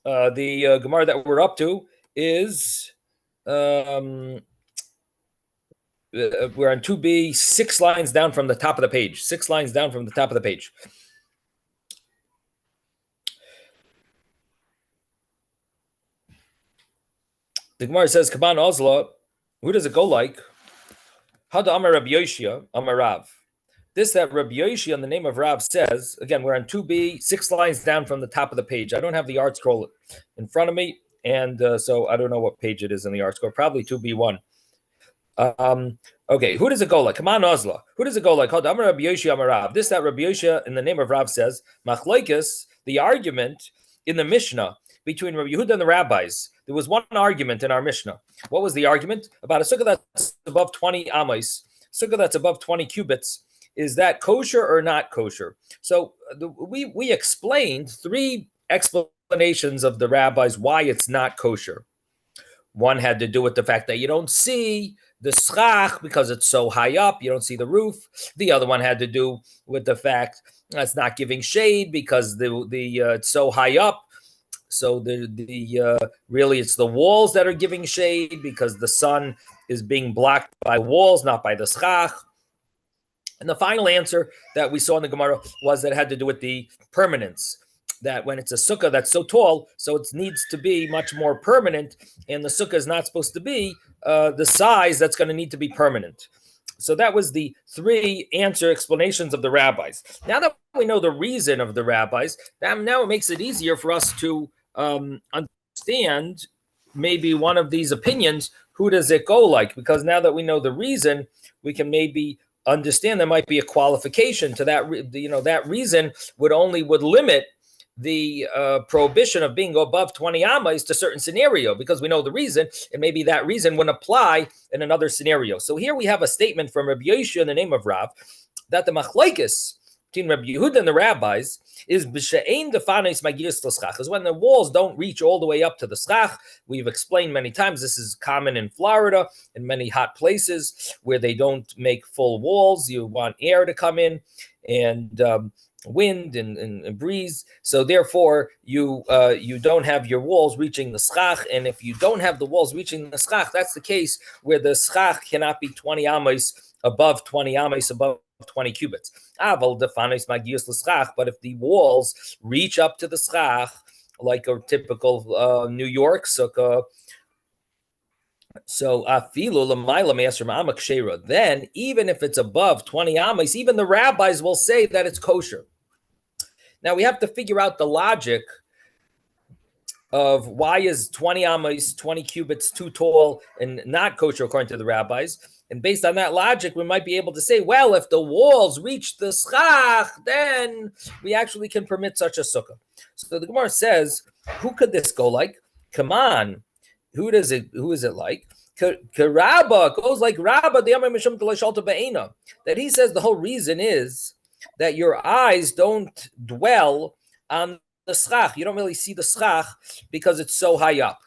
The Gemara that we're up to is we're on 2b, 6 lines down from the top of the page. 6 lines down from the top of the page. The Gemara says, Kaban Ozla, who does it go like? Hada Amar Rabbi Yoshia, Amar Rav. This that Rabbi Yoshia in the name of Rav says, again, we're on 2b, 6 lines down from the top of the page. I don't have the art scroll in front of me, and so I don't know what page it is in the art scroll. Probably 2b1. Okay, who does it go like? Come on, Ozla. Who does it go like? Hada Amar Rabbi Yoshia, Amar Rav. This that Rabbi Yoshia in the name of Rav says, Machlokes, the argument in the Mishnah between Rabbi Yehuda and the rabbis. There was one argument in our Mishnah. What was the argument? About a sukkah that's above 20 amos, sukkah that's above 20 cubits. Is that kosher or not kosher? So we explained 3 explanations of the rabbis why it's not kosher. One had to do with the fact that you don't see the schach because it's so high up, you don't see the roof. The other one had to do with the fact that's not giving shade because it's so high up. So really it's the walls that are giving shade because the sun is being blocked by walls, not by the schach. And the final answer that we saw in the Gemara was that it had to do with the permanence, that when it's a sukkah that's so tall, so it needs to be much more permanent, and the sukkah is not supposed to be the size that's going to need to be permanent. So that was the 3 explanations of the rabbis. Now that we know the reason of the rabbis, now it makes it easier for us to understand maybe one of these opinions. Who does it go like? Because now that we know the reason, we can maybe understand there might be a qualification to that. That reason would limit the prohibition of being above 20 amos to certain scenario, because we know the reason, and maybe that reason wouldn't apply in another scenario. So here we have a statement from Rabbi Yoshia in the name of Rav that the machlokes between Rabbi Yehuda and the rabbis is b'she'ein defanes magiyos l'schach, is when the walls don't reach all the way up to the schach. We've explained many times this is common in Florida, in many hot places where they don't make full walls. You want air to come in and wind and breeze. So therefore, you don't have your walls reaching the schach. And if you don't have the walls reaching the schach, that's the case where the schach cannot be 20 amos above 20 amos above 20 cubits. But if the walls reach up to the schach, like a typical New York sukkah, so then even if it's above 20 amos, even the rabbis will say that it's kosher. Now we have to figure out the logic of why is 20 amos, 20 cubits too tall and not kosher according to the rabbis. And based on that logic, we might be able to say, well, if the walls reach the schach, then we actually can permit such a sukkah. So the Gemara says, who could this go like? Come on. Who is it like? Rabba goes like Rabba, that he says the whole reason is that your eyes don't dwell on the schach. You don't really see the schach because it's so high up.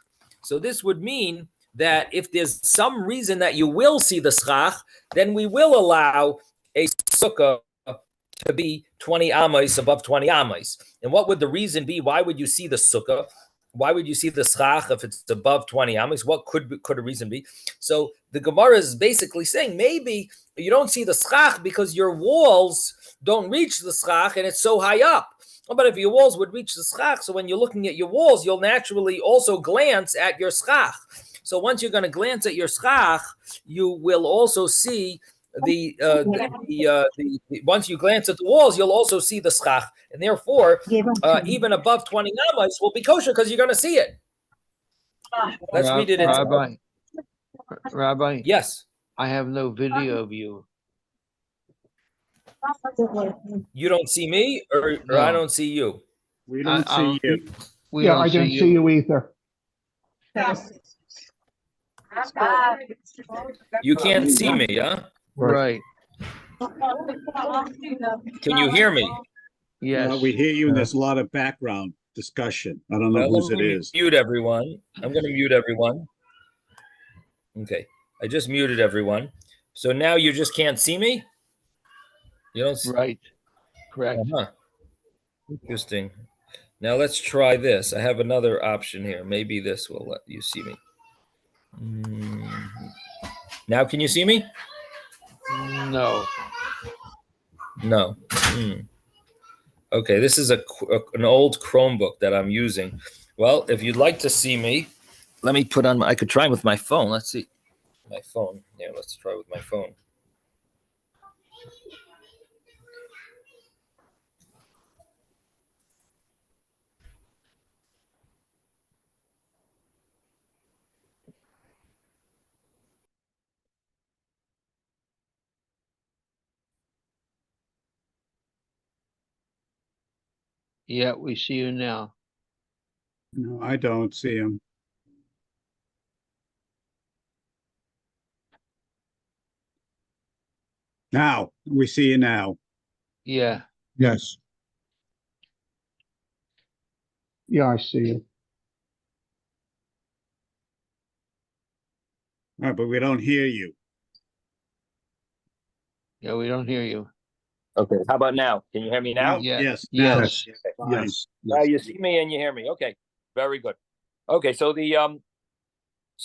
So this would mean that if there's some reason that you will see the schach, then we will allow a sukkah to be 20 amos above 20 amos. And what would the reason be? Why would you see the sukkah? Why would you see the schach if it's above 20 amos? What could a reason be? So the Gemara is basically saying maybe you don't see the schach because your walls don't reach the schach and it's so high up. But if your walls would reach the schach, so when you're looking at your walls, you'll naturally also glance at your schach. So once you're going to glance at your schach, you will also see once you glance at the walls, you'll also see the schach, and therefore, even above 20 amos will be kosher because you're going to see it. Let's read it. Rabbi. Yes. I have no video of you. You don't see me, or I don't see you. We don't see you. I don't see you either. You can't see me, huh? Right. Can you hear me? Yes. We hear you, and there's a lot of background discussion. I don't know whose it is. Mute everyone. I'm going to mute everyone. Okay. I just muted everyone. So now you just can't see me? You don't see? Right. Correct. Uh-huh. Interesting. Now let's try this. I have another option here. Maybe this will let you see me. Now can you see me? No. No. Okay, this is an old Chromebook that I'm using. Well, if you'd like to see me, let me put on. I could try with my phone. Let's see. My phone. Yeah, let's try with my phone. Yeah, we see you now. No, I don't see him. Now, we see you now. Yeah. Yes. Yeah, I see you. All right, but we don't hear you. Yeah, we don't hear you. Okay. How about now? Can you hear me now? Yeah. Yes. Yes. Yes. You see me and you hear me. Okay. Very good. Okay. So the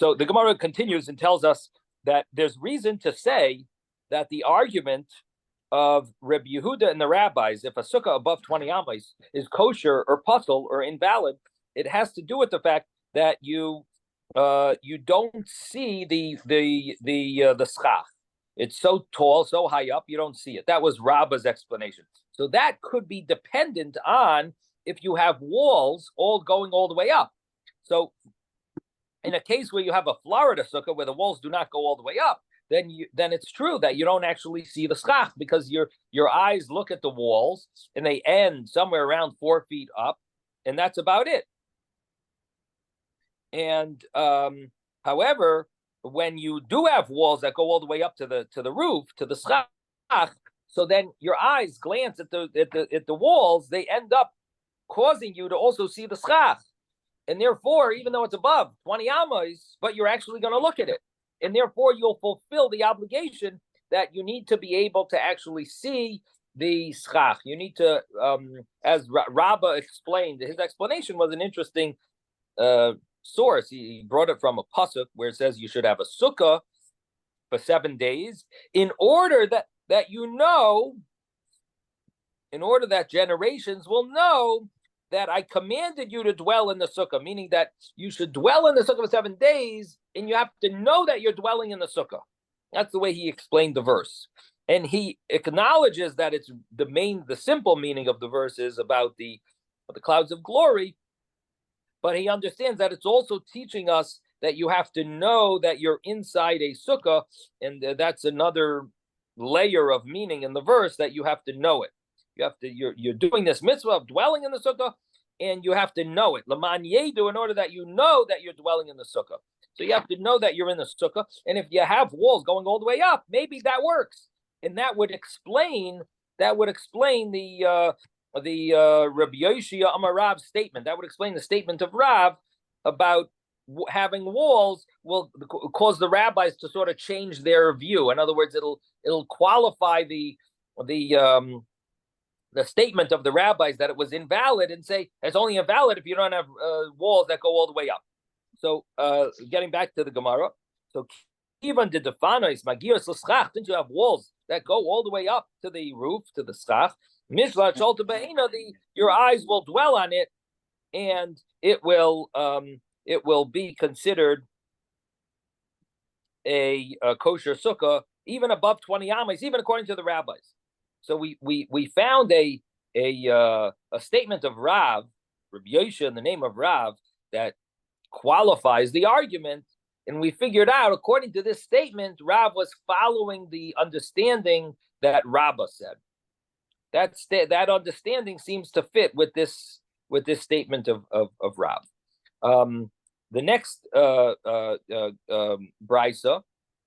Gemara continues and tells us that there's reason to say that the argument of Reb Yehuda and the rabbis, if a sukkah above 20 amas is kosher or puzzle or invalid, it has to do with the fact that you don't see the schach. It's so tall, so high up, you don't see it. That was Rabba's explanation. So that could be dependent on if you have walls all going all the way up. So in a case where you have a Florida sukkah where the walls do not go all the way up, then it's true that you don't actually see the schach because your eyes look at the walls and they end somewhere around 4 feet up, and that's about it. And however, when you do have walls that go all the way up to the roof, to the schach, so then your eyes glance at the walls, they end up causing you to also see the schach. And therefore, even though it's above 20 amas, but you're actually going to look at it. And therefore, you'll fulfill the obligation that you need to be able to actually see the schach. You need to, as Rabba explained, his explanation was an interesting source. He brought it from a pasuk where it says you should have a sukkah for 7 days in order that generations will know that I commanded you to dwell in the sukkah, meaning that you should dwell in the sukkah for 7 days, and you have to know that you're dwelling in the sukkah. That's the way he explained the verse. And he acknowledges that it's the simple meaning of the verse is about the clouds of glory, but he understands that it's also teaching us that you have to know that you're inside a sukkah, and that's another layer of meaning in the verse, that you have to know it. You're doing this mitzvah of dwelling in the sukkah, and you have to know it. Laman yedu, in order that you know that you're dwelling in the sukkah. So you have to know that you're in the sukkah. And if you have walls going all the way up, maybe that works. And that would explain the Rabbi Yoshia Amar Rav statement. That would explain the statement of Rav about having walls will cause the rabbis to sort of change their view. In other words, it'll qualify the statement of the rabbis that it was invalid and say it's only invalid if you don't have walls that go all the way up. So getting back to the Gemara, so even the defanos magios l'schach, didn't you have walls that go all the way up to the roof, to the schach? Mishla cholta be'ena, your eyes will dwell on it, and it will be considered a kosher sukkah even above 20 amas, even according to the rabbis. So we found a statement of Rav, Rabbi Yosha, in the name of Rav, that qualifies the argument, and we figured out, according to this statement, Rav was following the understanding that Rabbah said. That understanding seems to fit with this statement of Rav. The next brisa,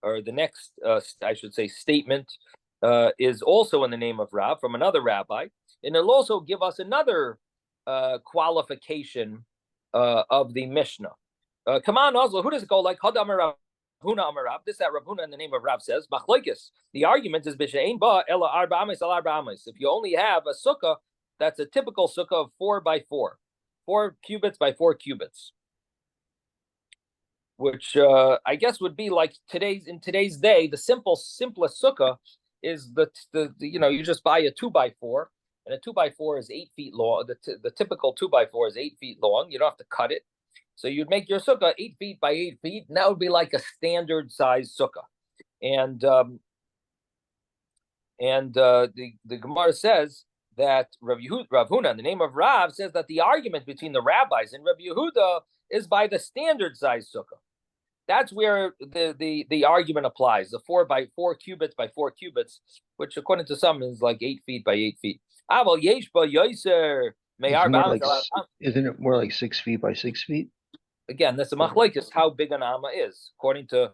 or the next I should say statement, is also in the name of Rav from another rabbi, and it'll also give us another qualification of the Mishnah. Come on, Oslo, who does it go like? Huna Amarav. This that Rav Huna in the name of Rav says. Machlokes. The argument is b'she'ein ba ela arba ames al arba ames. If you only have a sukkah that's a typical sukkah of 4 by 4, 4 cubits by 4 cubits, which I guess would be like in today's day, the simplest sukkah is the you just buy a 2x4, and a 2x4 is 8 feet long. The typical 2x4 is 8 feet long. You don't have to cut it, so you'd make your sukkah 8 feet by 8 feet, and that would be like a standard size sukkah. And the Gemara says that Rav Huna, the name of Rav, says that the argument between the rabbis and Rav Yehuda is by the standard size sukkah. That's where the argument applies. The 4 by 4 cubits by 4 cubits, which according to some is like 8 feet by 8 feet. Isn't it more like 6 feet by 6 feet? Again, that's a machlokes how big an amma is. According to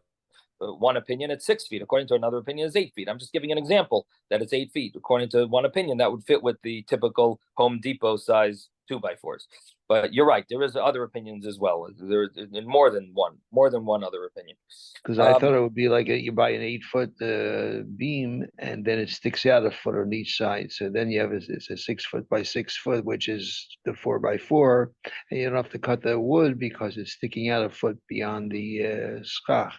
one opinion, it's 6 feet. According to another opinion, it's 8 feet. I'm just giving an example that it's 8 feet. According to one opinion, that would fit with the typical Home Depot size 2x4s. But you're right. There is other opinions as well. There's more than one other opinion. Because I thought it would be like you buy an 8-foot beam, and then it sticks out a foot on each side. So then you have it's a 6 foot by 6 foot, which is the 4x4, and you don't have to cut the wood because it's sticking out a foot beyond the schach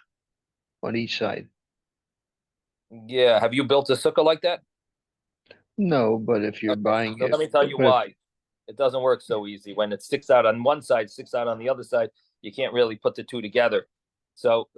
on each side. Yeah. Have you built a sukkah like that? No, but if you're buying so it, let me tell you why. It doesn't work so easy. When it sticks out on one side, sticks out on the other side, you can't really put the two together. So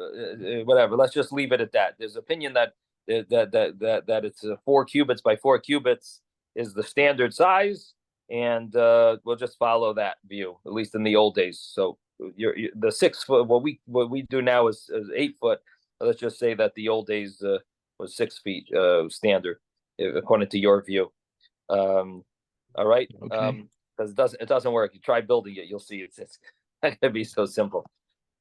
whatever. Let's just leave it at that. There's opinion that it's 4 cubits by 4 cubits is the standard size, and we'll just follow that view, at least in the old days. So the 6 foot. What we do now is 8 foot. Let's just say that the old days was 6 feet standard, according to your view. All right. Okay. Because it doesn't work. You try building it, you'll see it's not gonna be so simple.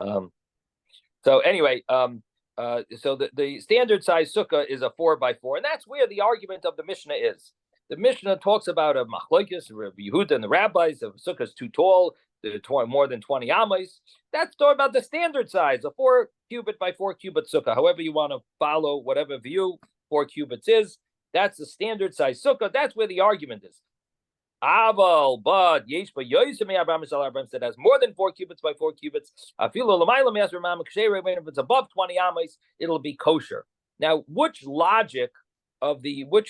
So anyway, so the standard size sukkah is a 4x4, and that's where the argument of the Mishnah is. The Mishnah talks about a machlokes, Rabbi Yehuda and the rabbis. The sukkah is too tall, more than 20 amas. That's talking about the standard size, a 4 cubit by 4 cubit sukkah. However you want to follow, whatever view 4 cubits is, that's the standard size sukkah. That's where the argument is. But Abraham said has more than 4 cubits by 4 cubits. If it's above 20 amas, it'll be kosher. Now, which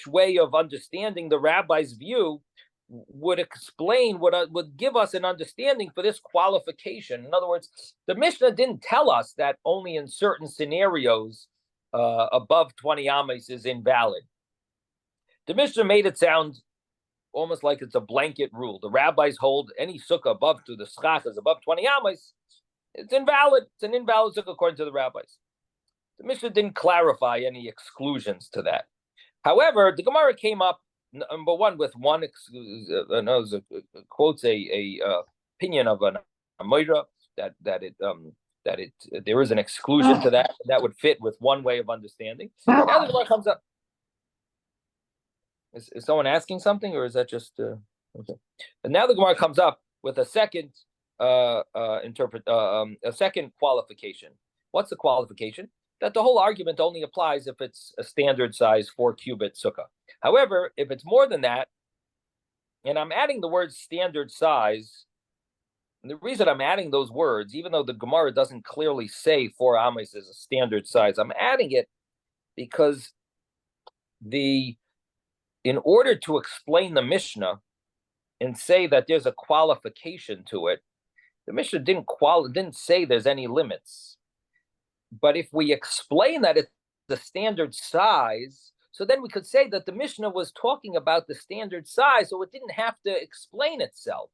way of understanding the rabbi's view would explain would give us an understanding for this qualification? In other words, the Mishnah didn't tell us that only in certain scenarios above 20 amas is invalid. The Mishnah made it sound almost like it's a blanket rule. The rabbis hold any sukkah above to the schach is above 20 amas. It's invalid. It's an invalid sukkah according to the rabbis. The Mishnah didn't clarify any exclusions to that. However, the Gemara came up, number one, with one quotes a opinion of an Amoira that there is an exclusion to that would fit with one way of understanding. Now the Gemara comes up. Is someone asking something, or is that just okay? And now the Gemara comes up with a second a second qualification. What's the qualification? That the whole argument only applies if it's a standard size 4 cubit sukkah. However, if it's more than that, and I'm adding the word standard size, and the reason I'm adding those words, even though the Gemara doesn't clearly say 4 amas is a standard size, I'm adding it because in order to explain the Mishnah and say that there's a qualification to it, the Mishnah didn't say there's any limits. But if we explain that it's the standard size, so then we could say that the Mishnah was talking about the standard size, so it didn't have to explain itself.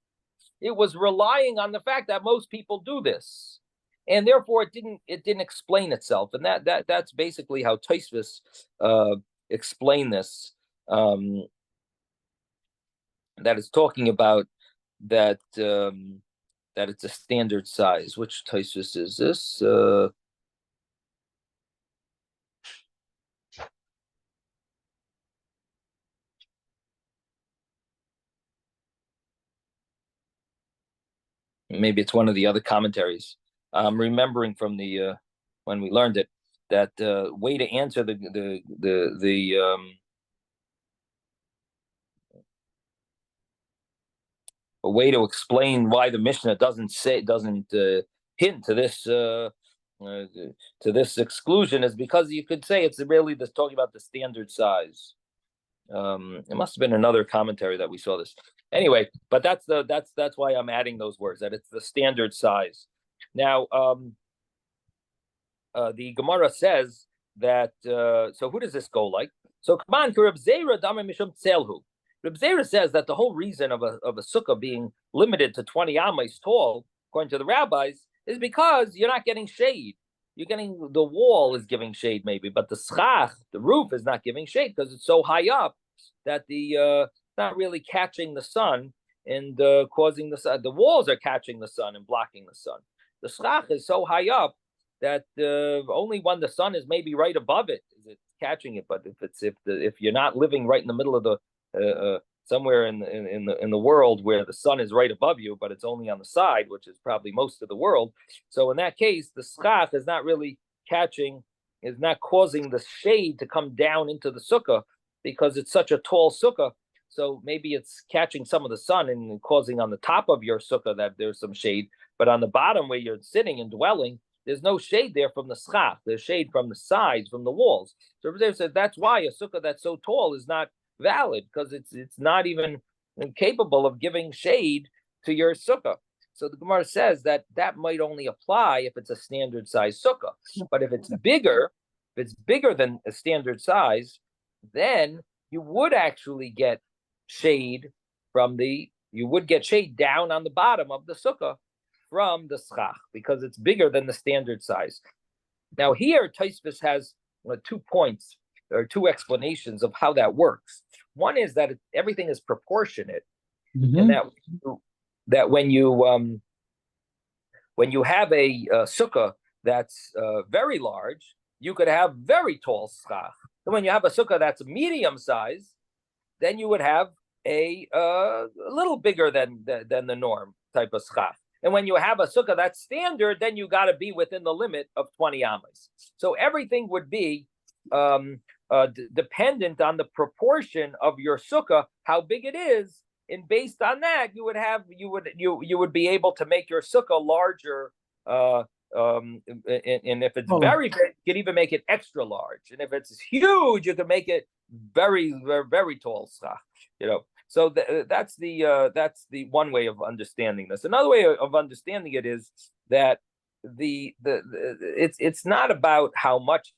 It was relying on the fact that most people do this, and therefore it didn't explain itself. And that's basically how Tosfos explained this. That is talking about that it's a standard size. Which Tosfos is this? Maybe it's one of the other commentaries. I'm remembering from the when we learned it that way to answer the a way to explain why the Mishnah doesn't hint to this exclusion is because you could say it's really just talking about the standard size. It must have been another commentary that we saw this. Anyway, but that's why I'm adding those words, that it's the standard size. Now, the Gemara says that. So who does this go like? So come on, Reb Zera Damar Mishum Tzelhu. Reb Zera says that the whole reason of a sukkah being limited to 20 amas tall, according to the rabbis, is because you're not getting shade. You're getting, the wall is giving shade maybe, but the schach, the roof, is not giving shade because it's so high up that not really catching the sun and causing the sun. The walls are catching the sun and blocking the sun. The schach is so high up that only when the sun is maybe right above it is it catching it. But if you're not living right in the middle of the somewhere in the world where the sun is right above you, but it's only on the side, which is probably most of the world. So in that case, the schach is not really catching, is not causing the shade to come down into the sukkah because it's such a tall sukkah. So maybe it's catching some of the sun and causing on the top of your sukkah that there's some shade, but on the bottom where you're sitting and dwelling, there's no shade there from the schach. There's shade from the sides, from the walls. So Rebbe says that's why a sukkah that's so tall is not valid, because it's not even capable of giving shade to your sukkah. So the Gemara says that might only apply if it's a standard size sukkah. But if it's bigger than a standard size, then you would actually get shade you would get shade down on the bottom of the sukkah from the schach, because it's bigger than the standard size. Now here, Tosfos has 2 points, or 2 explanations of how that works. One is that everything is proportionate, and that when you have a sukkah that's very large, you could have very tall schach. And when you have a sukkah that's medium size, then you would have a little bigger than the norm type of schach. And when you have a sukkah that's standard, then you got to be within the limit of 20 amas. So everything would be dependent on the proportion of your sukkah, how big it is, and based on that, you would be able to make your sukkah larger. And if it's very big, you can even make it extra large. And if it's huge, you can make it very, very, very tall. So that's the one way of understanding this. Another way of understanding it is that it's not about how much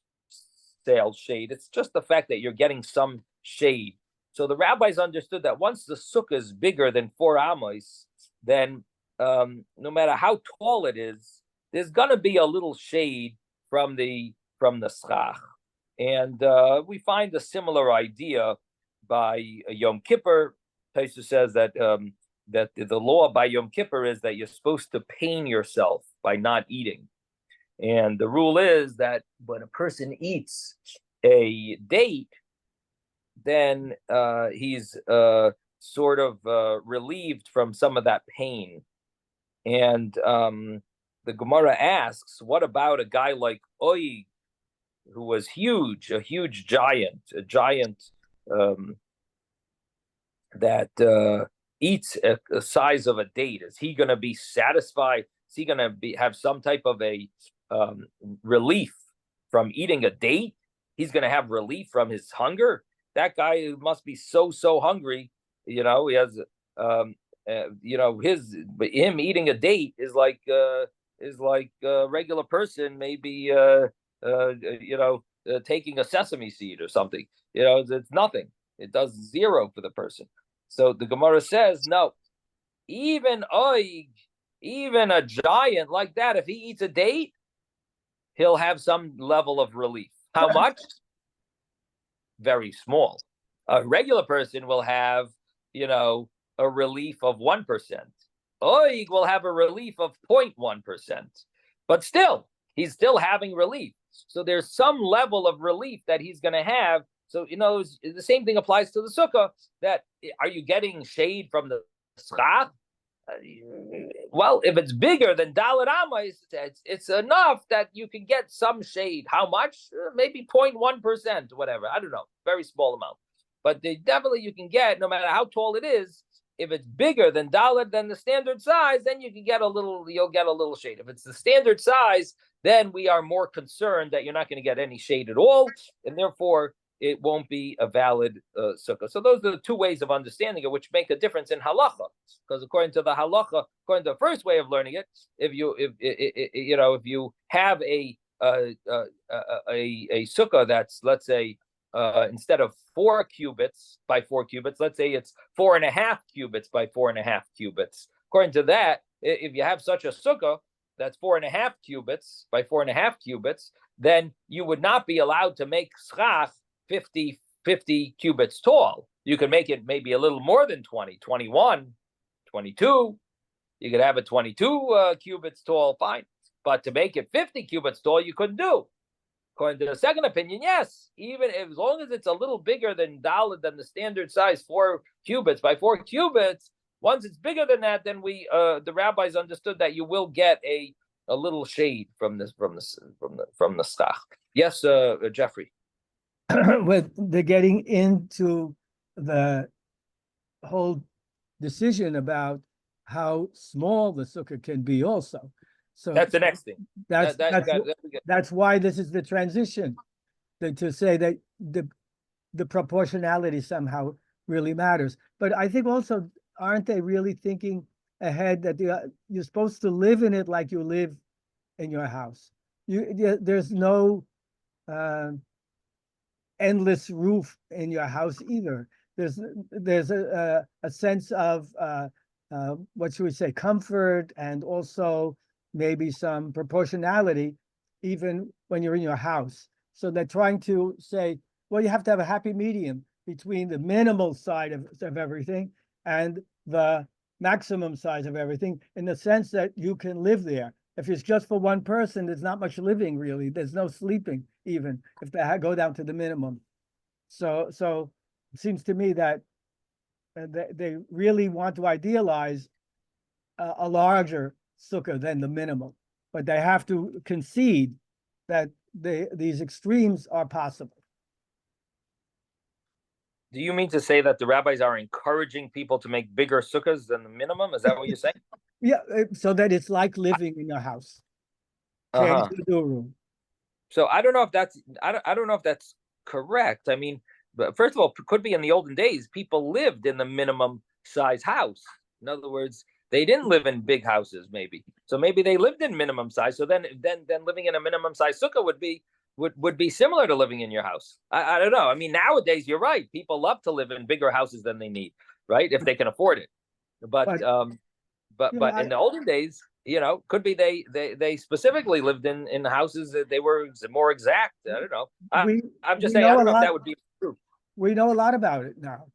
sales shade. It's just the fact that you're getting some shade. So the rabbis understood that once the sukkah is bigger than 4 amos, then no matter how tall it is, there's gonna be a little shade from the schach. And we find a similar idea by Yom Kippur. Tosfos says that the law by Yom Kippur is that you're supposed to pain yourself by not eating. And the rule is that when a person eats a date, then he's sort of relieved from some of that pain. And the Gemara asks, what about a guy like Oig, who was huge, a huge giant, that eats a size of a date? Is he going to be satisfied? Is he going to have some type of a relief from eating a date? He's going to have relief from his hunger? That guy must be so hungry. He has, him eating a date is like a regular person maybe, taking a sesame seed or something. It's nothing. It does zero for the person. So the Gemara says, no, even a giant like that, if he eats a date, he'll have some level of relief. How much? Very small. A regular person will have, a relief of 1%. Oig will have a relief of 0.1%. But still, he's still having relief. So there's some level of relief that he's going to have. So, the same thing applies to the sukkah, that are you getting shade from the schach? Well, if it's bigger than Dalet Amas, it's enough that you can get some shade. How much? Maybe 0.1%, whatever. I don't know. Very small amount. But definitely you can get, no matter how tall it is, If it's bigger than Dalet than the standard size, then you'll get a little shade. If it's the standard size, then we are more concerned that you're not going to get any shade at all, and therefore it won't be a valid sukkah. So those are the two ways of understanding it, which make a difference in halacha. Because according to the halacha, according to the first way of learning it, if you have a sukkah that's, let's say, instead of 4 cubits by 4 cubits, let's say it's 4.5 cubits by 4.5 cubits. According to that, if you have such a sukkah that's 4.5 cubits by 4.5 cubits, then you would not be allowed to make schach 50 cubits tall. You could make it maybe a little more than 20, 21, 22. You could have it 22 cubits tall, fine. But to make it 50 cubits tall, you couldn't do. According to the second opinion, yes, as long as it's a little bigger than the standard size 4 cubits by 4 cubits, once it's bigger than that, then the rabbis understood that you will get a little shade from the schach. Yes, Jeffrey. With the getting into the whole decision about how small the sukkah can be also. So that's the next thing. That's why this is the transition, to say that the proportionality somehow really matters. But I think also, aren't they really thinking ahead that you're supposed to live in it like you live in your house? There's no endless roof in your house either. There's a sense of what should we say, comfort, and also maybe some proportionality even when you're in your house. So they're trying to say, well, you have to have a happy medium between the minimal side of everything and the maximum size of everything, in the sense that you can live there. If it's just for one person, there's not much living really. There's no sleeping even if they go down to the minimum. So it seems to me that they really want to idealize a larger sukkah than the minimum, but they have to concede that these extremes are possible. Do you mean to say that the rabbis are encouraging people to make bigger sukkahs than the minimum? Is that what you're saying? Yeah, so that it's like living in your house. Room. So I don't know if that's correct. I mean, but first of all, it could be in the olden days, people lived in the minimum size house. In other words, they didn't live in big houses, maybe. So maybe they lived in minimum size. So then living in a minimum size sukkah would be similar to living in your house. I don't know. I mean, nowadays you're right. People love to live in bigger houses than they need, right? If they can afford it. But in the olden days, could be they specifically lived in houses that they were more exact. I don't know. I'm just saying, I don't know if that would be true. We know a lot about it now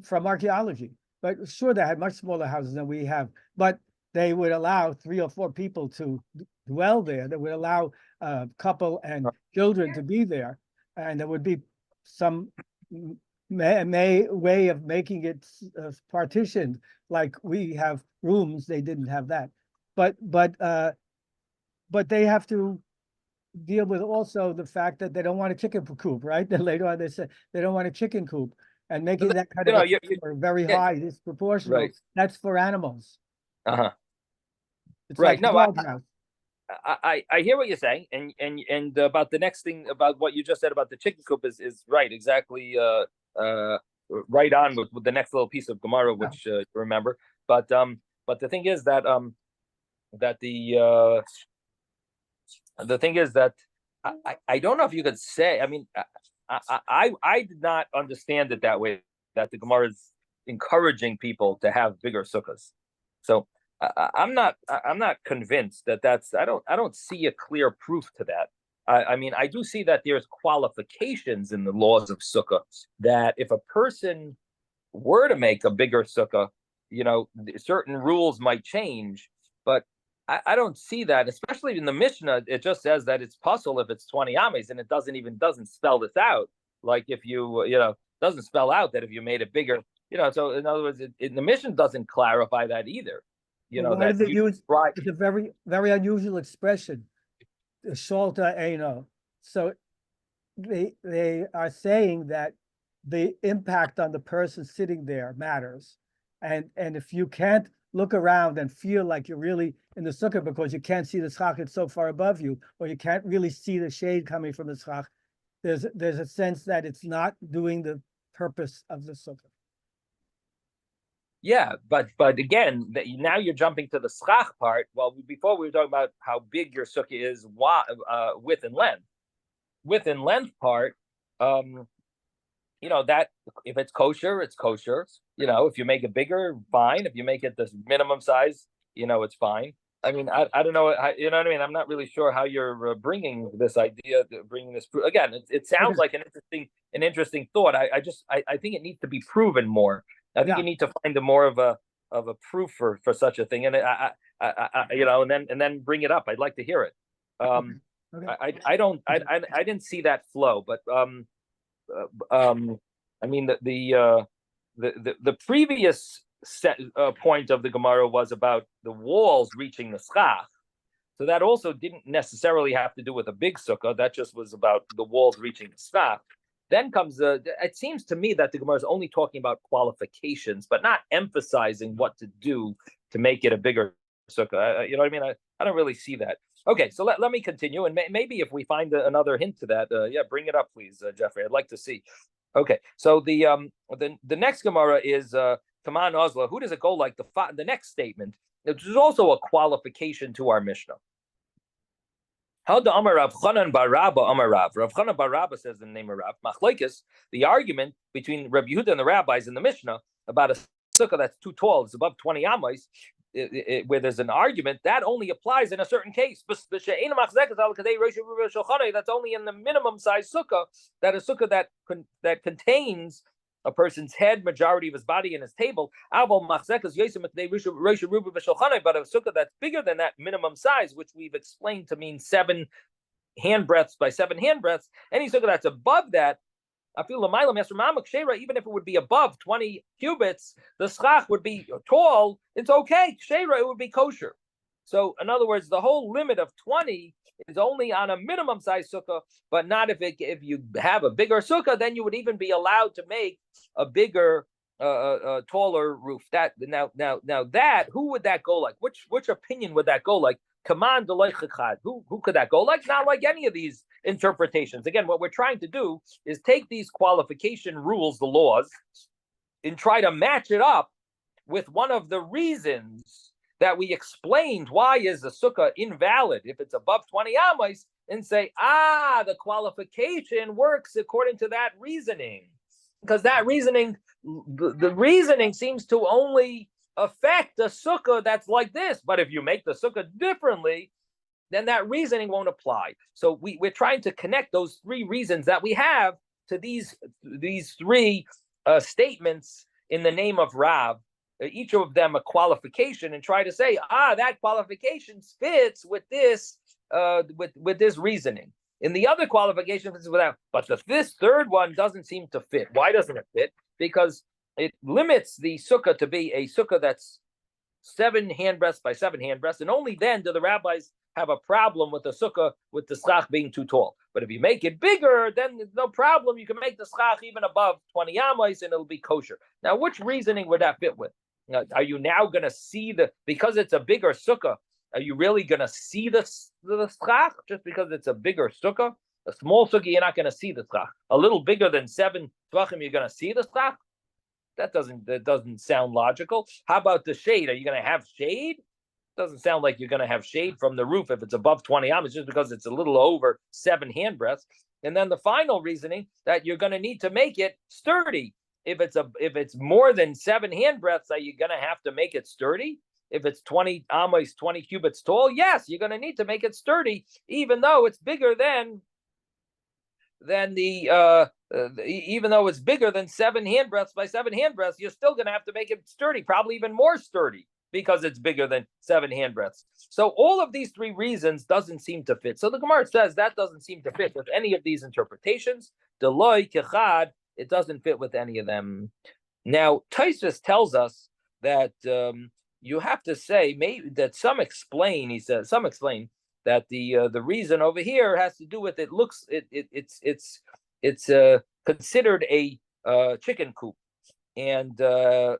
from archaeology. But sure, they had much smaller houses than we have, but they would allow 3 or 4 people to dwell there. They would allow a couple and children to be there. And there would be some way of making it partitioned, like we have rooms. They didn't have that. But they have to deal with also the fact that they don't want a chicken coop, right? Then later on they said they don't want a chicken coop. And making that kind of very high, disproportional, right. That's for animals. It's right. Like no, I hear what you're saying, and about the next thing about what you just said about the chicken coop is right, exactly right on with the next little piece of Gemara, which you remember. But the thing is that the thing is that I don't know if you could say. I mean. I did not understand it that way, that the Gemara is encouraging people to have bigger sukkahs. So I'm not convinced that's. I don't see a clear proof to that. I mean, I do see that there's qualifications in the laws of sukkah that if a person were to make a bigger sukkah, certain rules might change, but I don't see that, especially in the Mishnah. It just says that it's puzzle if it's 20 ames, and it doesn't spell this out. Like if doesn't spell out that if you made it bigger, So in other words, the Mishnah doesn't clarify that either. Why do they use? It's a very, very unusual expression, sholta eno. So they are saying that the impact on the person sitting there matters, And if you can't look around and feel like you're really in the sukkah because you can't see the schach, it's so far above you, or you can't really see the shade coming from the schach, there's a sense that it's not doing the purpose of the sukkah. Yeah, but again, now you're jumping to the schach part. Well, before we were talking about how big your sukkah is, width and length. Width and length part, that if it's kosher, it's kosher. If you make it bigger, fine. If you make it the minimum size, it's fine. I mean, I don't know, you know what I mean? I'm not really sure how you're bringing this idea, bringing this again. It sounds like an interesting thought. I think it needs to be proven more. I think you need to find more of a proof for such a thing, and and then bring it up. I'd like to hear it. Okay. I didn't see that flow, but I mean the previous point of the Gemara was about the walls reaching the schach. So that also didn't necessarily have to do with a big sukkah. That just was about the walls reaching the schach. Then comes it seems to me that the Gemara is only talking about qualifications, but not emphasizing what to do to make it a bigger sukkah. You know what I mean? I don't really see that. Okay, so let me continue, and maybe if we find another hint to that, bring it up, please, Jeffrey. I'd like to see. Okay, so the next Gemara is Taman Ozla. Who does it go like? The next statement, which is also a qualification to our Mishnah. How the Amar Rav Chanan bar Rabba Amar Rav. Rav Chanan bar Rabba says in the name of Rav. Machlokes, the argument between Rabbi Yehuda and the rabbis in the Mishnah about a sukkah that's too tall, it's above 20 amos, where there's an argument, that only applies in a certain case. That's only in the minimum size sukkah, that a sukkah that contains a person's head, majority of his body, and his table. But a sukkah that's bigger than that minimum size, which we've explained to mean 7 handbreadths by 7 handbreadths, any sukkah that's above that, even if it would be above 20 cubits, the schach would be tall, it's okay. Sheira, it would be kosher. So, in other words, the whole limit of 20 is only on a minimum size sukkah, but not if you have a bigger sukkah, then you would even be allowed to make a bigger, taller roof. That now that who would that go like? Which opinion would that go like? Command who could that go like? Not like any of these interpretations. Again, what we're trying to do is take these qualification rules, the laws, and try to match it up with one of the reasons that we explained why is the sukkah invalid if it's above 20 amos, and say, the qualification works according to that reasoning. Because that reasoning, the reasoning seems to only affect a sukkah that's like this. But if you make the sukkah differently, then that reasoning won't apply. So we're trying to connect those 3 reasons that we have to these 3 statements in the name of Rav, each of them a qualification, and try to say, that qualification fits with this with this reasoning. In the other qualification fits without, but this third one doesn't seem to fit. Why doesn't it fit? Because it limits the sukkah to be a sukkah that's 7 handbreadths by 7 handbreadths, and only then do the rabbis have a problem with the sukkah with the schach being too tall. But if you make it bigger, then there's no problem. You can make the schach even above 20 amos, and it'll be kosher. Now, which reasoning would that fit with? Now, are you now going to see because it's a bigger sukkah, are you really going to see the schach just because it's a bigger sukkah? A small sukkah, you're not going to see the schach. A little bigger than 7 tvachim, you're going to see the schach? That doesn't sound logical. How about the shade? Are you going to have shade? Doesn't sound like you're going to have shade from the roof if it's above 20 amos, just because it's a little over 7 handbreadths. And then the final reasoning that you're going to need to make it sturdy. If it's more than 7 handbreadths, are you going to have to make it sturdy? If it's 20 amos, 20 cubits tall, yes, you're going to need to make it sturdy, even though it's bigger than even though it's bigger than 7 handbreadths by 7 handbreadths, you're still going to have to make it sturdy, probably even more sturdy, because it's bigger than 7 handbreadths. So all of these 3 reasons doesn't seem to fit. So the Gemara says that doesn't seem to fit with any of these interpretations. Deloi kechad, it doesn't fit with any of them. Now, Tosfos tells us that you have to say maybe that some explain that the reason over here has to do with it's considered a chicken coop. because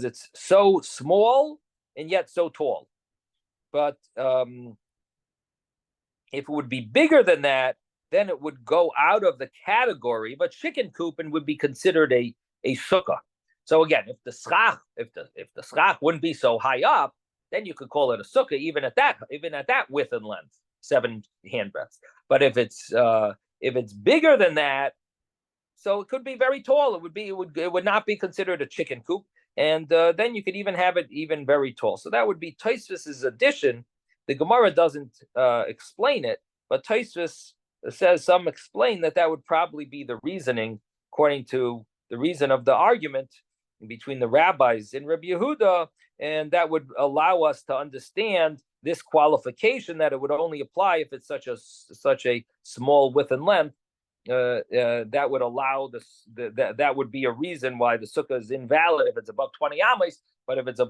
it's so small and yet so tall. But if it would be bigger than that, then it would go out of the category. But chicken coop and would be considered a sukkah. So again, if the schach wouldn't be so high up, then you could call it a sukkah even at that width and length, 7 handbreadths. But if it's bigger than that, so it could be very tall. It would not be considered a chicken coop, and then you could even have it even very tall. So that would be Tosfos's addition. The Gemara doesn't explain it, but Tosfos says some explain that would probably be the reasoning according to the reason of the argument between the rabbis in Rabbi Yehuda, and that would allow us to understand this qualification that it would only apply if it's such a small width and length. That would allow that would be a reason why the sukkah is invalid if it's above 20 amos. But if it's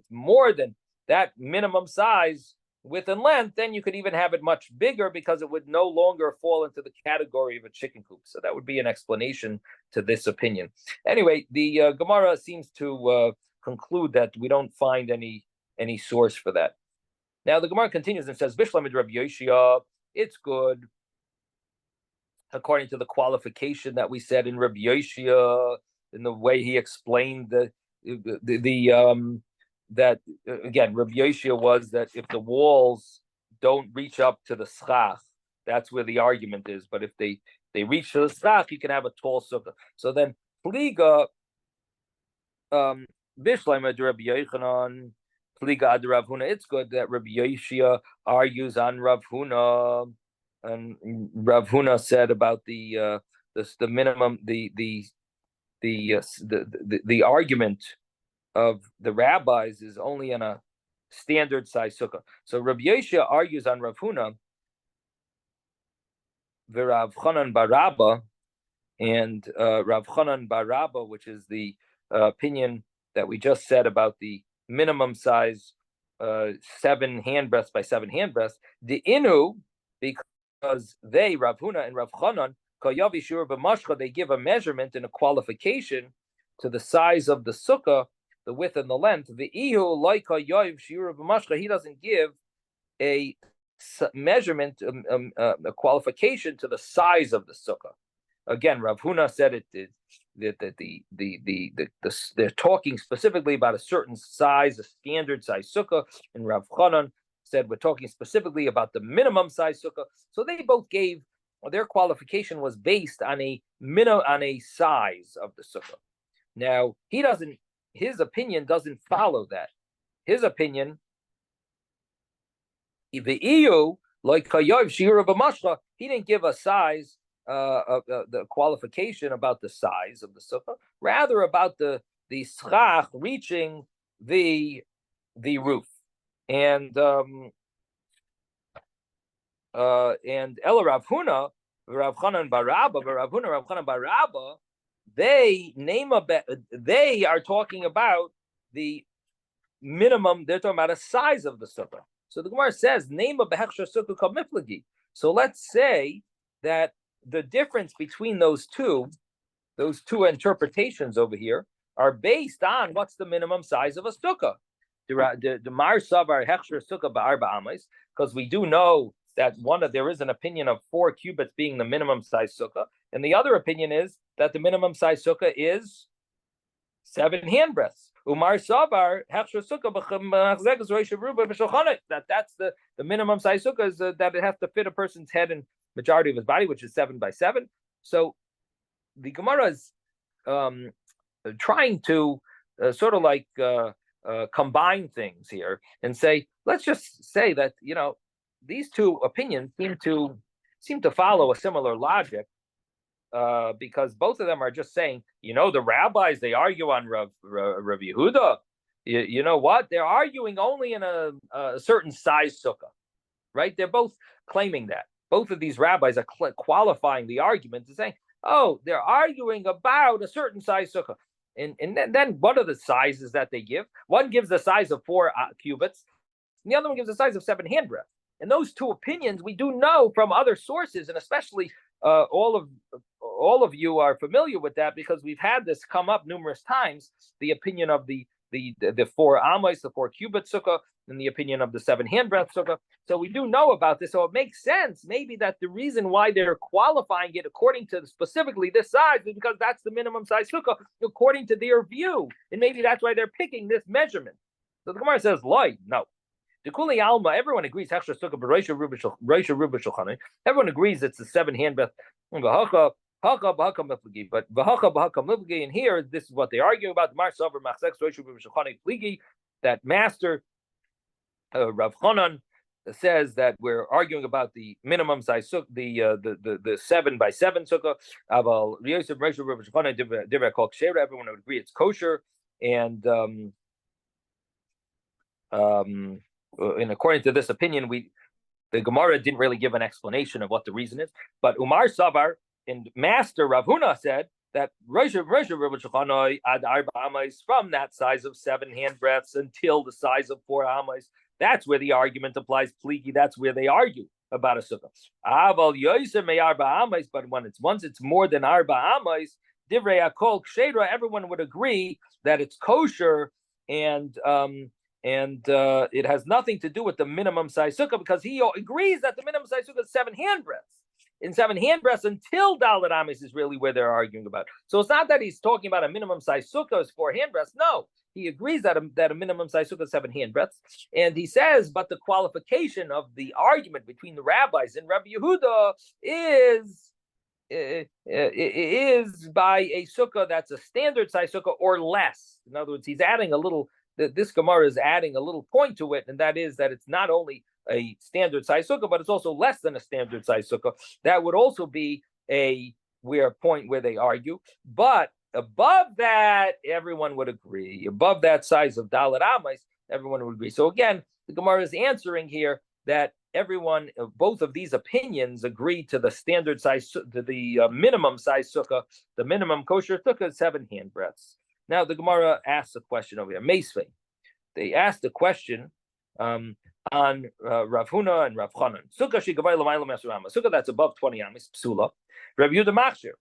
more than that minimum size, width and length, then you could even have it much bigger because it would no longer fall into the category of a chicken coop. So that would be an explanation to this opinion. Anyway, the Gemara seems to conclude that we don't find any source for that. Now the Gemara continues and says, "Bishlamid Rabbi Yoshia, it's good according to the qualification that we said in Rabbi Yoshia, in the way he explained that again, Rabbi Yoshia was that if the walls don't reach up to the schach, that's where the argument is. But if they reach to the schach, you can have a tall sukkah. So then, pliga bishleim ad Rabbi Yochanan, pliga ad Rav Huna. It's good that Rabbi Yoshia argues on Rav Huna, and Rav Huna said about the minimum the argument of the rabbis is only in a standard size sukkah. So Rabbi Yoshia argues on Rav Huna, V'Rav Chanan bar Rabba, and Rav Chanan bar Rabba, which is the opinion that we just said about the minimum size, 7 handbreadths by 7 handbreadths. The inu, because they, Rav Huna and Rav Chanan, Kayavi Shur b'mashcha, they give a measurement and a qualification to the size of the sukkah, the width and the length. The ihu laika yoiv shiur b'mashcha, he doesn't give a measurement, a qualification to the size of the sukkah. Again, Rav Huna said that they're talking specifically about a certain size, a standard size sukkah, and Rav Chanan said we're talking specifically about the minimum size sukkah. So they both gave, their qualification was based on a size of the sukkah. Now his opinion doesn't follow that. His opinion, the EU, like Kayav Shira B'Mashcha, he didn't give a size, the qualification about the size of the sukkah, rather about the schach reaching the roof. And Ela Rav Huna, Rav Chanan bar Rabba, Rav Huna, Rav Chanan bar Rabba, they are talking about the minimum. They're talking about a size of the sukkah. So the Gemara says, "Name a behechsher sukkah kol miflagi." So let's say that the difference between those two interpretations over here are based on what's the minimum size of a sukkah. The Mar Savar hechsher sukkah ba'arba amos, because we do know that there is an opinion of 4 cubits being the minimum size sukkah, and the other opinion is that the minimum size sukkah is 7 handbreadths. Umar Savar hechsher sukkah that's the minimum size sukkah is that it has to fit a person's head and majority of his body, which is 7 by 7. So the Gemara is trying to sort of like combine things here and say, let's just say that these two opinions seem to follow a similar logic, because both of them are just saying, the rabbis, they argue on Rav Yehuda. You know what? They're arguing only in a certain size sukkah, right? They're both claiming that. Both of these rabbis are qualifying the argument and saying, oh, they're arguing about a certain size sukkah. And then what are the sizes that they give? One gives the size of 4 cubits, and the other one gives the size of 7 handbreadths. And those two opinions we do know from other sources, and especially all all of you are familiar with that because we've had this come up numerous times. The opinion of the 4 amos, the 4 cubit sukkah, and the opinion of the 7 handbreadth sukkah. So we do know about this. So it makes sense maybe that the reason why they're qualifying it according to specifically this size is because that's the minimum size sukkah according to their view, and maybe that's why they're picking this measurement. So the Gemara says, "Loi, no." The Kuli Alma, everyone agrees. Everyone agrees it's the 7 handbreadth. But and here, this is what they argue about. That master Rav Chanan says that we're arguing about the minimum size sukkah, the 7 by 7 sukkah. Everyone would agree it's kosher, and according to this opinion, the Gemara didn't really give an explanation of what the reason is. But Umar Savar and Master Rav Huna said that from that size of 7 handbreadths until the size of 4 amos. That's where the argument applies. Pligi, that's where they argue about a sukkah. But once it's more than arba amos, divrei akol kshera, everyone would agree that it's kosher, and it has nothing to do with the minimum size sukkah, because he agrees that the minimum size sukkah is 7 handbreadths. In 7 handbreadths until Dalet Amos is really where they're arguing about. So it's not that he's talking about a minimum size sukkah is 4 handbreadths. No, he agrees that a minimum size sukkah is 7 handbreadths. And he says, but the qualification of the argument between the rabbis and Rabbi Yehuda is by a sukkah that's a standard size sukkah or less. In other words, he's adding a little. This Gemara is adding a little point to it, and that is that it's not only a standard size sukkah, but it's also less than a standard size sukkah. That would also be a point where they argue. But above that, everyone would agree. Above that size of Dalet Amos, everyone would agree. So again, the Gemara is answering here that everyone, both of these opinions, agree to the standard size, to the minimum size sukkah. The minimum kosher sukkah is 7 handbreadths. Now the Gemara asks a question over here. Meisvei. They asked a question on Rav Huna and Rav Chanan. Sukkah shigavai l'mayla me'asur amos. Sukkah that's above 20 amos, psula. Rabbi Yehuda machshir.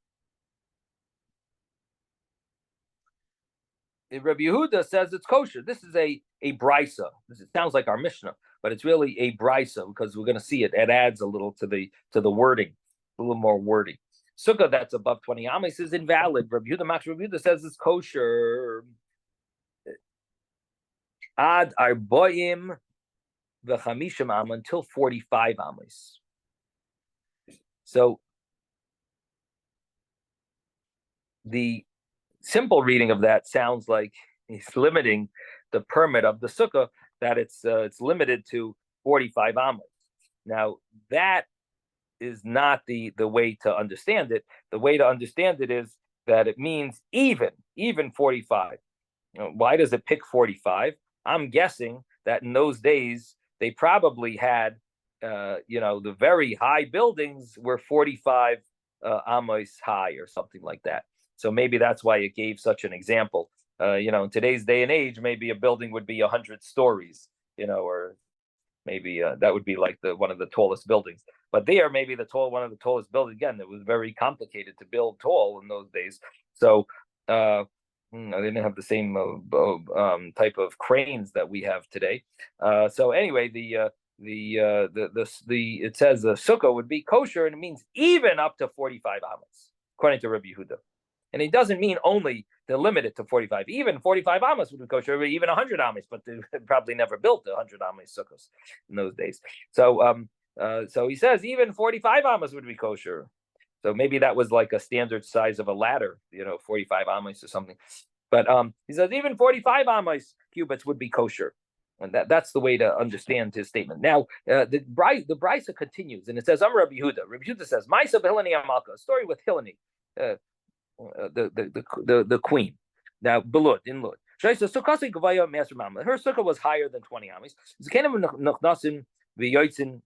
Rabbi Yehuda says it's kosher. This is a brisa. It sounds like our Mishnah, but it's really a brisa because we're going to see it. It adds a little to the wording, a little more wording. Sukkah that's above 20 amos is invalid. Rabbi Yehuda says it's kosher. Ad arboim v'chamishim am until 45 amos. So the simple reading of that sounds like he's limiting the permit of the sukkah, that it's limited to 45 amos. Now that is not the way to understand it. The way to understand it is that it means even 45. Why does it pick 45? I'm guessing that in those days they probably had, the very high buildings were 45 amos high or something like that. So maybe that's why it gave such an example. In today's day and age, maybe a building would be 100 stories, or maybe that would be like one of the tallest buildings. But there, maybe one of the tallest buildings. Again, it was very complicated to build tall in those days. So they didn't have the same type of cranes that we have today. So anyway, it says the sukkah would be kosher, and it means even up to 45 amos, according to Rabbi Yehuda. And it doesn't mean only to limit it to 45. Even 45 amos would be kosher, or even 100 amos, but they probably never built 100 amos sukkahs in those days. So he says even 45 amos would be kosher. So maybe that was like a standard size of a ladder, 45 amos or something. But he says even 45 amos cubits would be kosher. And that's the way to understand his statement. Now, the brisa continues, and it says, I'm Rabbi Yehuda. Rabbi Yehuda says, Maisa b'Hilani Amalka, a story with Hilani. The queen. Now, Belud, in Lud. Her sukkah was higher than 20 amos. And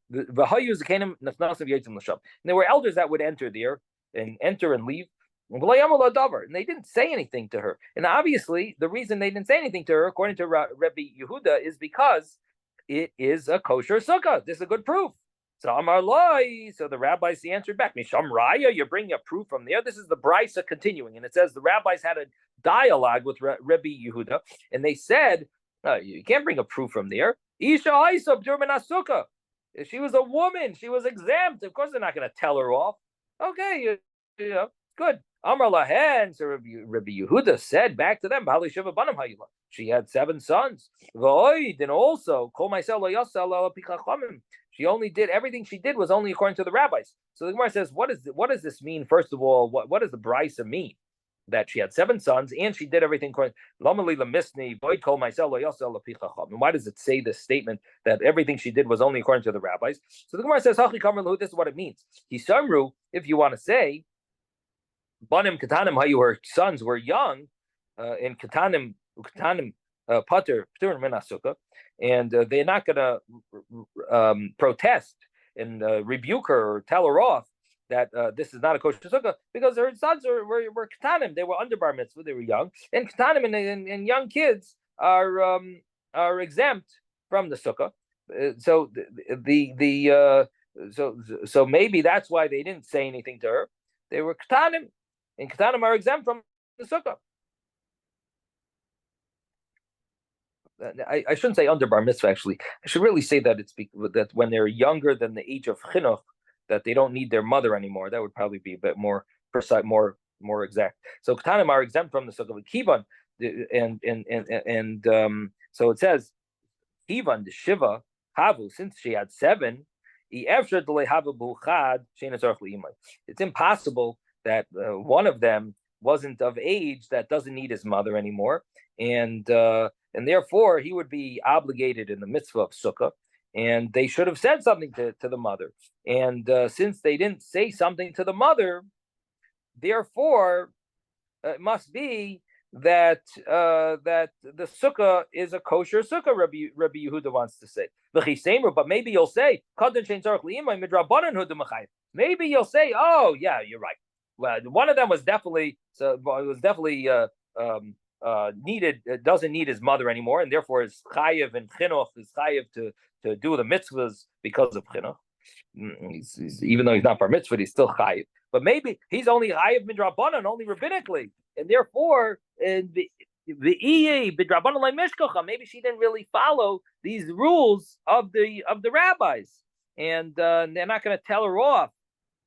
there were elders that would enter there and leave. And they didn't say anything to her. And obviously, the reason they didn't say anything to her, according to Rabbi Yehuda, is because it is a kosher sukkah. This is a good proof. So Amar Loi, so the rabbis answered back, Misham Raya, you're bringing a proof from there. This is the Brisa continuing, and it says the rabbis had a dialogue with Rabbi Yehuda, and they said, you can't bring a proof from there. Isha Isa B'Durman Sukkah. She was a woman, she was exempt. Of course, they're not going to tell her off. Okay, you know, good. Amar Lahen, so Rabbi Yehuda said back to them, she had 7 sons. And also, she only did, everything she did was only according to the rabbis. So the Gemara says, what does this mean? First of all, what does the Brisa mean? That she had 7 sons and she did everything according. And why does it say this statement that everything she did was only according to the rabbis? So the Gemara says, this is what it means. Hisamru, if you want to say, Banim Katanim, how her sons were young, in Katanim Pater Sukkah, and they're not going to protest and rebuke her or tell her off that this is not a kosher sukkah, because her sons were Katanim, they were under bar mitzvah, they were young, and Katanim and young kids are exempt from the sukkah. So maybe that's why they didn't say anything to her. They were Katanim, and Katanim are exempt from the sukkah. I shouldn't say under bar mitzvah, actually. I should really say that it's that when they're younger than the age of chinuch, that they don't need their mother anymore. That would probably be a bit more precise, more exact. So Katanim are exempt from the sukkah. Kivan, so it says Kivan the Shiva Havu, since she had 7, it's impossible that one of them wasn't of age that doesn't need his mother anymore, and therefore he would be obligated in the mitzvah of sukkah, and they should have said something to the mother. And since they didn't say something to the mother, therefore it must be that that the sukkah is a kosher sukkah. Rabbi Yehuda wants to say, but maybe you'll say, maybe you'll say, oh yeah, you're right. Well, one of them was definitely needed, doesn't need his mother anymore, and therefore is chayiv, and chinuch is chayiv to do the mitzvahs because of chinuch. Even though he's not bar mitzvah, he's still chayiv. But maybe he's only chayiv midrabanan, only rabbinically, and therefore maybe she didn't really follow these rules of the rabbis, and they're not going to tell her off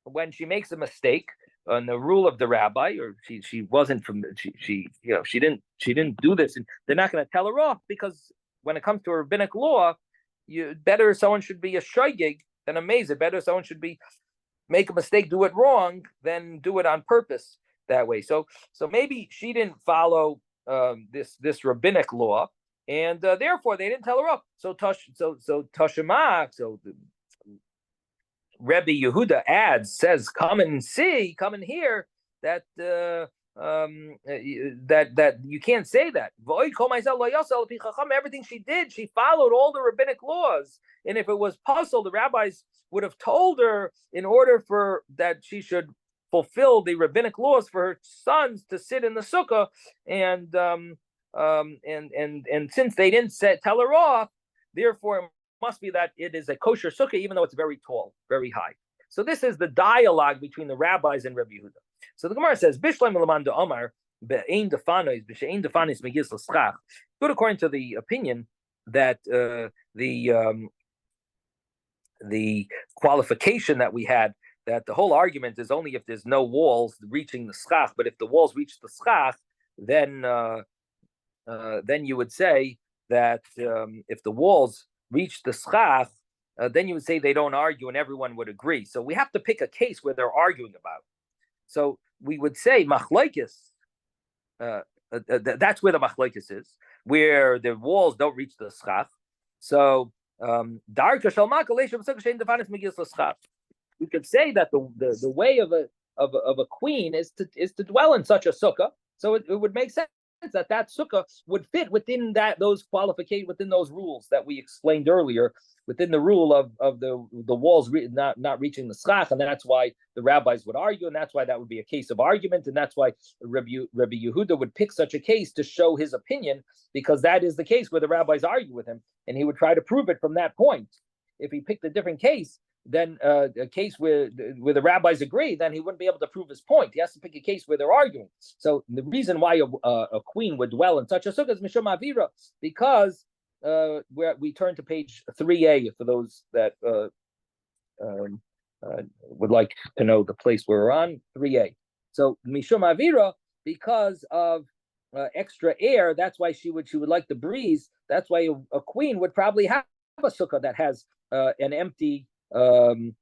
when she makes a mistake on the rule of the rabbi, or she wasn't from she didn't do this, and they're not going to tell her off, because when it comes to a rabbinic law, better someone should be a shoygig than a mezid. Better someone should be make a mistake, do it wrong, than do it on purpose that way. So maybe she didn't follow this rabbinic law, and therefore they didn't tell her off. So Tashima, Rebbe Yehuda says, come and hear that that you can't say that. Everything she did, she followed all the rabbinic laws, and if it was puzzle, the rabbis would have told her, in order for that she should fulfill the rabbinic laws for her sons to sit in the sukkah, and since they didn't tell her off, therefore must be that it is a kosher sukkah, even though it's very tall, very high. So this is the dialogue between the rabbis and Rabbi Yehuda. So the Gemara says, good according to the opinion that the qualification that we had, that the whole argument is only if there's no walls reaching the schach, but if the walls reach the schach, then you would say that if the walls reach the schach, then you would say they don't argue and everyone would agree. So we have to pick a case where they're arguing about. So we would say machlokes, that's where the machlokes is, where the walls don't reach the schach. So we could say that the way of a queen is to dwell in such a sukkah. So it would make sense that sukkah would fit within those qualifications, within those rules that we explained earlier, within the rule of the walls not reaching the schach, and that's why the rabbis would argue, and that's why that would be a case of argument, and that's why Rabbi Yehuda would pick such a case to show his opinion, because that is the case where the rabbis argue with him, and he would try to prove it from that point. If he picked a different case, then a case where the rabbis agree, then he wouldn't be able to prove his point. He has to pick a case where they're arguing. So the reason why a queen would dwell in such a sukkah is mishum avira, because we turn to page 3a for those that would like to know the place where we're on, 3a. So mishum avira, because of extra air, that's why she would like the breeze. That's why a queen would probably have a sukkah that has an empty the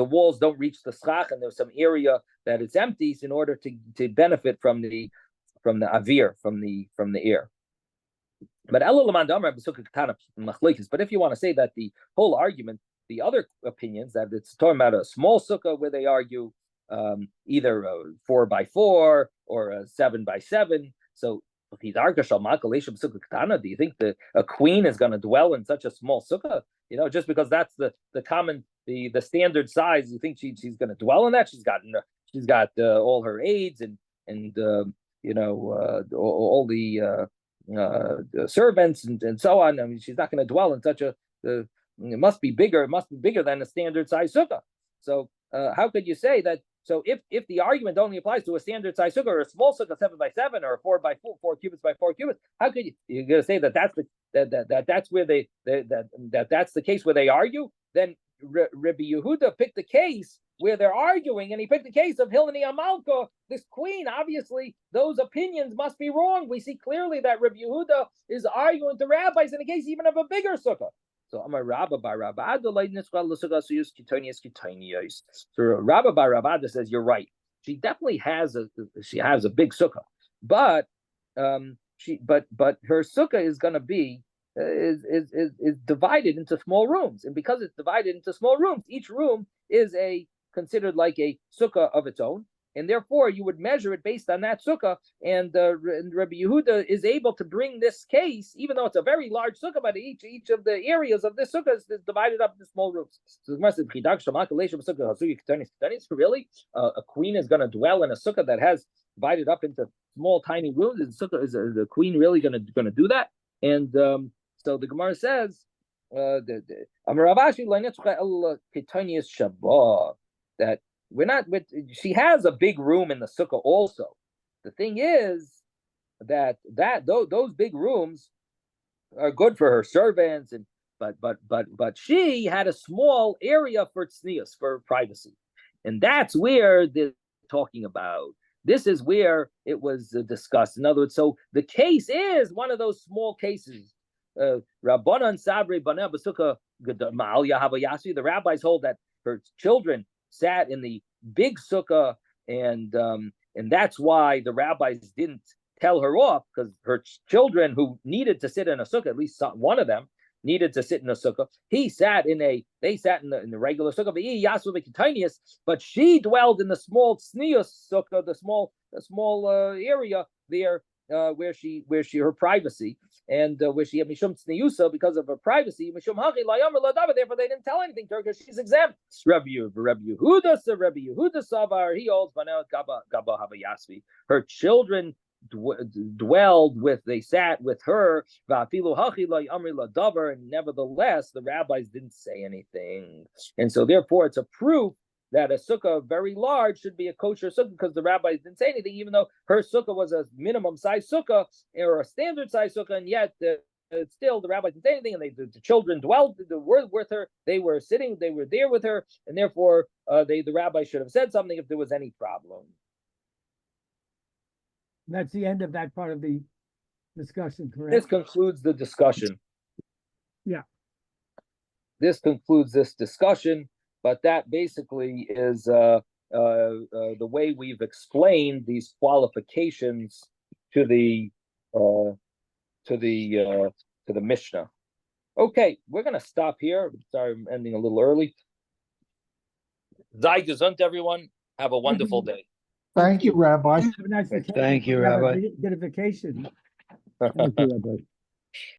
walls don't reach the schach, and there's some area that it's empty in order to benefit from the avir, from the air. But if you want to say that the whole argument, the other opinions, that it's talking about a small sukkah where they argue either a 4x4 or a 7x7. So do you think that a queen is going to dwell in such a small sukkah? Just because that's the common, the standard size, you think she's going to dwell in that? She's got all her aides and all the servants and so on. I mean, she's not going to dwell in such a. It must be bigger. It must be bigger than a standard size sukkah. So how could you say that? So if the argument only applies to a standard size sukkah or a small sukkah 7x7 or a 4x4, 4 cubits by 4 cubits, how could you're going to say that that's where that's the case where they argue? Then Rabbi Yehuda picked the case where they're arguing, and he picked the case of Hilani Amalka, this queen. Obviously, those opinions must be wrong. We see clearly that Rabbi Yehuda is arguing to rabbis in the case even of a bigger sukkah. So Amar Rabba bar Rabba, so Rabba bar Rabba says you're right. She definitely has a big sukkah, but her sukkah is going to be is divided into small rooms, and because it's divided into small rooms, each room is considered like a sukkah of its own, and therefore you would measure it based on that sukkah. And Rabbi Yehuda is able to bring this case, even though it's a very large sukkah, but each of the areas of this sukkah is divided up into small rooms. So really, a queen is going to dwell in a sukkah that has divided up into small, tiny rooms? Is the queen really going to do that? And so the Gemara says that we're not with. She has a big room in the sukkah also. The thing is that those big rooms are good for her servants, but she had a small area for tznius, for privacy, and that's where they're talking about. This is where it was discussed. In other words, so the case is one of those small cases. Rabbanan Sabri Baneh B'Sukkah Ma'al Yahavayasi. The rabbis hold that her children sat in the big sukkah, and that's why the rabbis didn't tell her off, because her children who needed to sit in a sukkah, at least one of them needed to sit in a sukkah. They sat in the regular sukkah, but she dwelled in the small tznius sukkah, the small area there where she her privacy, and where she had mishum tzniusa because of her privacy. Mishum hachi layamar ladava. Therefore, they didn't tell anything to her because she's exempt. Rabbi Yehuda savar, he holds banel gaba havayasvi. Her children dwelled with, they sat with her, and nevertheless the rabbis didn't say anything. And so therefore it's a proof that a sukkah very large should be a kosher sukkah, because the rabbis didn't say anything, even though her sukkah was a minimum size sukkah or a standard size sukkah, and yet still the rabbis didn't say anything, and the children were with her, they were there with her, and therefore the rabbis should have said something if there was any problem. That's the end of that part of the discussion, correct? This concludes the discussion. Yeah. This concludes this discussion, but that basically is the way we've explained these qualifications to the Mishnah. Okay, we're going to stop here. Sorry, I'm ending a little early. Sei gesund, everyone. Have a wonderful day. Thank you, Rabbi. Have a nice vacation. Thank you, Have a Rabbi. good vacation. Thank you, Rabbi.